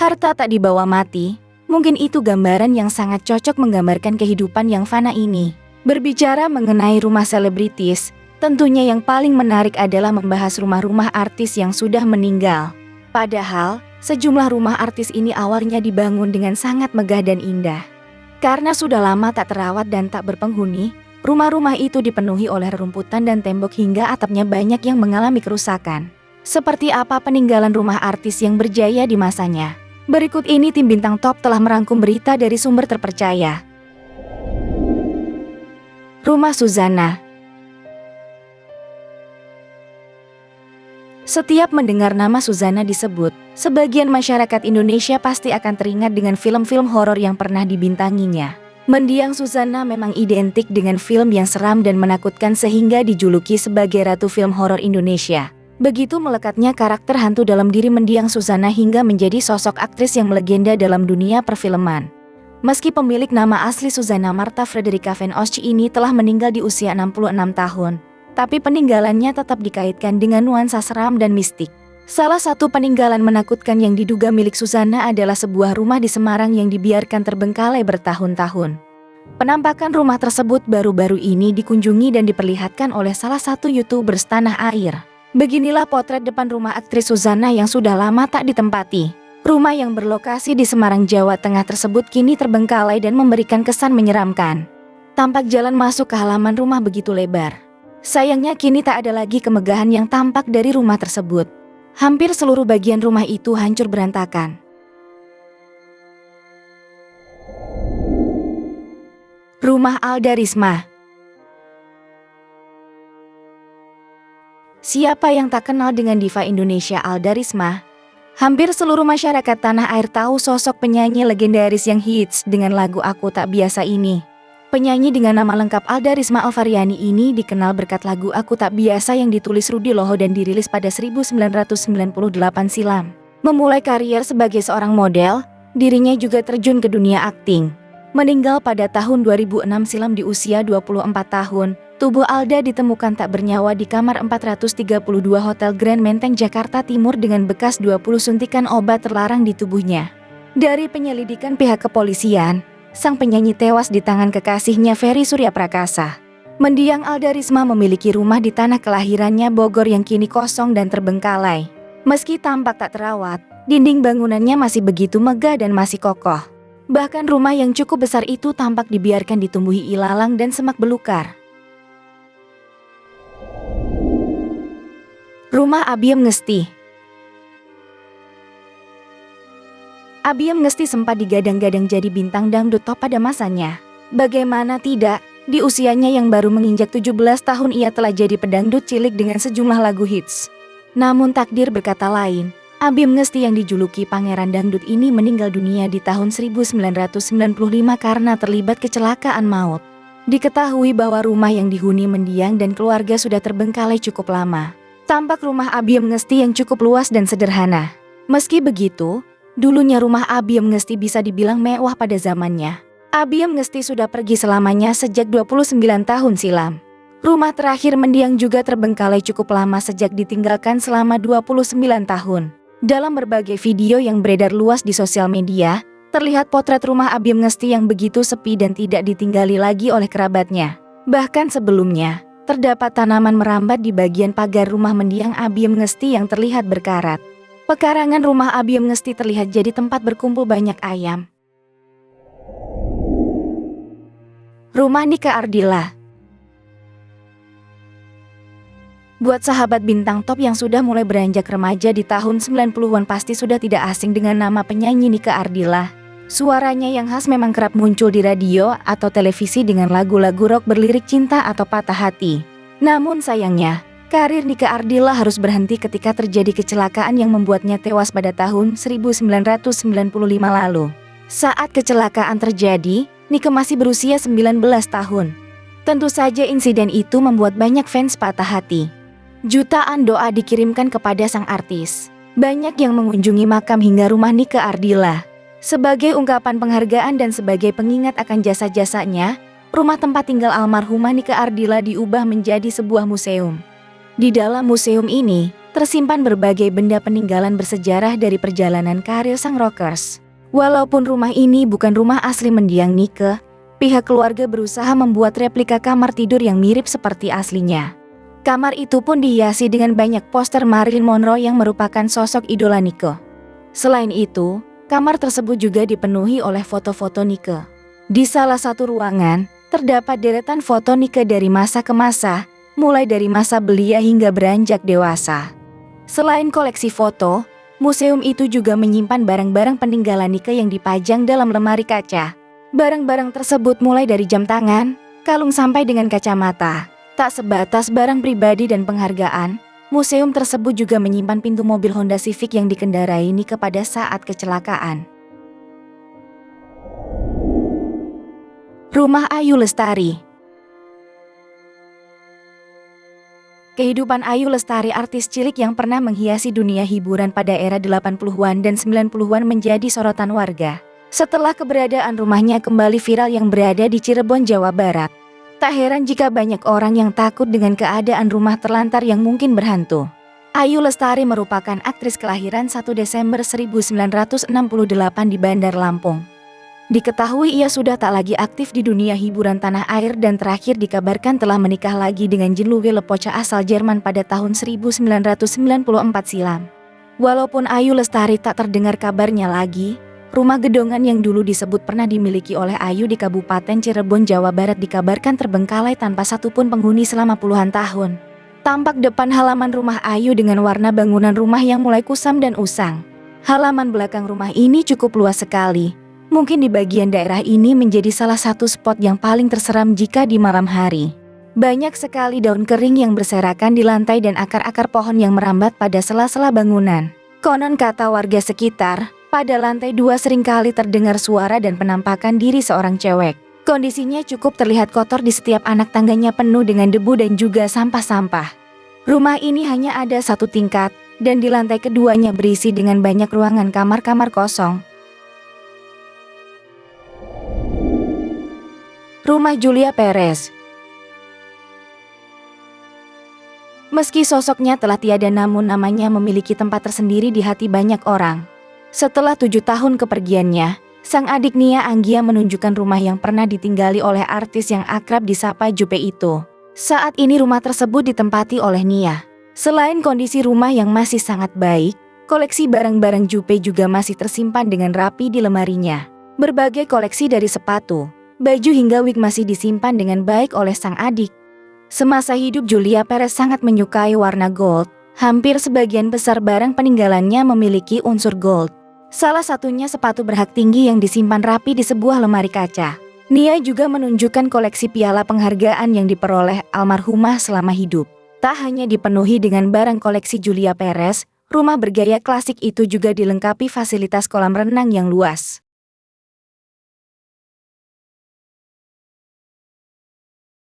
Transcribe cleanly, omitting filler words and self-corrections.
Harta tak dibawa mati, mungkin itu gambaran yang sangat cocok menggambarkan kehidupan yang fana ini. Berbicara mengenai rumah selebritis, tentunya yang paling menarik adalah membahas rumah-rumah artis yang sudah meninggal. Padahal, sejumlah rumah artis ini awalnya dibangun dengan sangat megah dan indah. Karena sudah lama tak terawat dan tak berpenghuni, rumah-rumah itu dipenuhi oleh rerumputan dan tembok hingga atapnya banyak yang mengalami kerusakan. Seperti apa peninggalan rumah artis yang berjaya di masanya? Berikut ini tim Bintang Top telah merangkum berita dari sumber terpercaya. Rumah Suzanna. Setiap mendengar nama Suzanna disebut, sebagian masyarakat Indonesia pasti akan teringat dengan film-film horor yang pernah dibintanginya. Mendiang Suzanna memang identik dengan film yang seram dan menakutkan sehingga dijuluki sebagai Ratu Film Horor Indonesia. Begitu melekatnya karakter hantu dalam diri mendiang Suzanna hingga menjadi sosok aktris yang melegenda dalam dunia perfilman. Meski pemilik nama asli Suzanna Martha Frederica van Osch ini telah meninggal di usia 66 tahun, tapi peninggalannya tetap dikaitkan dengan nuansa seram dan mistik. Salah satu peninggalan menakutkan yang diduga milik Suzanna adalah sebuah rumah di Semarang yang dibiarkan terbengkalai bertahun-tahun. Penampakan rumah tersebut baru-baru ini dikunjungi dan diperlihatkan oleh salah satu YouTuber tanah air. Beginilah potret depan rumah aktris Suzanna yang sudah lama tak ditempati. Rumah yang berlokasi di Semarang, Jawa Tengah tersebut kini terbengkalai dan memberikan kesan menyeramkan. Tampak jalan masuk ke halaman rumah begitu lebar. Sayangnya kini tak ada lagi kemegahan yang tampak dari rumah tersebut. Hampir seluruh bagian rumah itu hancur berantakan. Rumah Alda Risma. Siapa yang tak kenal dengan diva Indonesia Alda Risma? Hampir seluruh masyarakat tanah air tahu sosok penyanyi legendaris yang hits dengan lagu Aku Tak Biasa ini. Penyanyi dengan nama lengkap Alda Risma Alfariani ini dikenal berkat lagu Aku Tak Biasa yang ditulis Rudi Loho dan dirilis pada 1998 silam. Memulai karier sebagai seorang model, dirinya juga terjun ke dunia akting. Meninggal pada tahun 2006 silam di usia 24 tahun, tubuh Alda ditemukan tak bernyawa di kamar 432 Hotel Grand Menteng, Jakarta Timur dengan bekas 20 suntikan obat terlarang di tubuhnya. Dari penyelidikan pihak kepolisian, sang penyanyi tewas di tangan kekasihnya Ferry Suryaprakasa. Mendiang Alda Risma memiliki rumah di tanah kelahirannya Bogor yang kini kosong dan terbengkalai. Meski tampak tak terawat, dinding bangunannya masih begitu megah dan masih kokoh. Bahkan rumah yang cukup besar itu tampak dibiarkan ditumbuhi ilalang dan semak belukar. Rumah Abiem Ngesti. Abiem Ngesti sempat digadang-gadang jadi bintang dangdut top pada masanya. Bagaimana tidak, di usianya yang baru menginjak 17 tahun ia telah jadi pedangdut cilik dengan sejumlah lagu hits. Namun takdir berkata lain, Abiem Ngesti yang dijuluki Pangeran Dangdut ini meninggal dunia di tahun 1995 karena terlibat kecelakaan maut. Diketahui bahwa rumah yang dihuni mendiang dan keluarga sudah terbengkalai cukup lama. Tampak rumah Abiem Ngesti yang cukup luas dan sederhana. Meski begitu, dulunya rumah Abiem Ngesti bisa dibilang mewah pada zamannya. Abiem Ngesti sudah pergi selamanya sejak 29 tahun silam. Rumah terakhir mendiang juga terbengkalai cukup lama sejak ditinggalkan selama 29 tahun. Dalam berbagai video yang beredar luas di sosial media, terlihat potret rumah Abiem Ngesti yang begitu sepi dan tidak ditinggali lagi oleh kerabatnya. Bahkan sebelumnya, terdapat tanaman merambat di bagian pagar rumah mendiang Abiem Ngesti yang terlihat berkarat. Pekarangan rumah Abiem Ngesti terlihat jadi tempat berkumpul banyak ayam. Rumah Nika Ardila. Buat sahabat Bintang Top yang sudah mulai beranjak remaja di tahun 90-an pasti sudah tidak asing dengan nama penyanyi Nika Ardila. Suaranya yang khas memang kerap muncul di radio atau televisi dengan lagu-lagu rock berlirik cinta atau patah hati. Namun sayangnya, karir Nika Ardila harus berhenti ketika terjadi kecelakaan yang membuatnya tewas pada tahun 1995 lalu. Saat kecelakaan terjadi, Nika masih berusia 19 tahun. Tentu saja insiden itu membuat banyak fans patah hati. Jutaan doa dikirimkan kepada sang artis. Banyak yang mengunjungi makam hingga rumah Nika Ardila. Sebagai ungkapan penghargaan dan sebagai pengingat akan jasa-jasanya, rumah tempat tinggal almarhumah Nika Ardila diubah menjadi sebuah museum. Di dalam museum ini, tersimpan berbagai benda peninggalan bersejarah dari perjalanan karir sang rockers. Walaupun rumah ini bukan rumah asli mendiang Nike, pihak keluarga berusaha membuat replika kamar tidur yang mirip seperti aslinya. Kamar itu pun dihiasi dengan banyak poster Marilyn Monroe yang merupakan sosok idola Nike. Selain itu, kamar tersebut juga dipenuhi oleh foto-foto Nike. Di salah satu ruangan, terdapat deretan foto Nike dari masa ke masa, mulai dari masa belia hingga beranjak dewasa. Selain koleksi foto, museum itu juga menyimpan barang-barang peninggalan Nike yang dipajang dalam lemari kaca. Barang-barang tersebut mulai dari jam tangan, kalung sampai dengan kacamata. Tak sebatas barang pribadi dan penghargaan, museum tersebut juga menyimpan pintu mobil Honda Civic yang dikendarai Nike pada saat kecelakaan. Rumah Ayu Lestari. Kehidupan Ayu Lestari, artis cilik yang pernah menghiasi dunia hiburan pada era 80-an dan 90-an, menjadi sorotan warga setelah keberadaan rumahnya kembali viral yang berada di Cirebon, Jawa Barat. Tak heran jika banyak orang yang takut dengan keadaan rumah terlantar yang mungkin berhantu. Ayu Lestari merupakan aktris kelahiran 1 Desember 1968 di Bandar Lampung. Diketahui ia sudah tak lagi aktif di dunia hiburan tanah air dan terakhir dikabarkan telah menikah lagi dengan Jin Luwe Lepocha asal Jerman pada tahun 1994 silam. Walaupun Ayu Lestari tak terdengar kabarnya lagi, rumah gedongan yang dulu disebut pernah dimiliki oleh Ayu di Kabupaten Cirebon, Jawa Barat dikabarkan terbengkalai tanpa satupun penghuni selama puluhan tahun. Tampak depan halaman rumah Ayu dengan warna bangunan rumah yang mulai kusam dan usang. Halaman belakang rumah ini cukup luas sekali. Mungkin di bagian daerah ini menjadi salah satu spot yang paling terseram jika di malam hari. Banyak sekali daun kering yang berserakan di lantai dan akar-akar pohon yang merambat pada sela-sela bangunan. Konon kata warga sekitar, pada lantai 2 seringkali terdengar suara dan penampakan diri seorang cewek. Kondisinya cukup terlihat kotor, di setiap anak tangganya penuh dengan debu dan juga sampah-sampah. Rumah ini hanya ada 1 tingkat, dan di lantai keduanya berisi dengan banyak ruangan kamar-kamar kosong. Rumah Julia Perez. Meski sosoknya telah tiada, namun namanya memiliki tempat tersendiri di hati banyak orang. Setelah 7 tahun kepergiannya, sang adik Nia Anggia menunjukkan rumah yang pernah ditinggali oleh artis yang akrab disapa Jupe itu. Saat ini rumah tersebut ditempati oleh Nia. Selain kondisi rumah yang masih sangat baik, koleksi barang-barang Jupe juga masih tersimpan dengan rapi di lemarinya. Berbagai koleksi dari sepatu, baju hingga wig masih disimpan dengan baik oleh sang adik. Semasa hidup Julia Perez sangat menyukai warna gold. Hampir sebagian besar barang peninggalannya memiliki unsur gold. Salah satunya sepatu berhak tinggi yang disimpan rapi di sebuah lemari kaca. Nia juga menunjukkan koleksi piala penghargaan yang diperoleh almarhumah selama hidup. Tak hanya dipenuhi dengan barang koleksi Julia Perez, rumah bergaya klasik itu juga dilengkapi fasilitas kolam renang yang luas.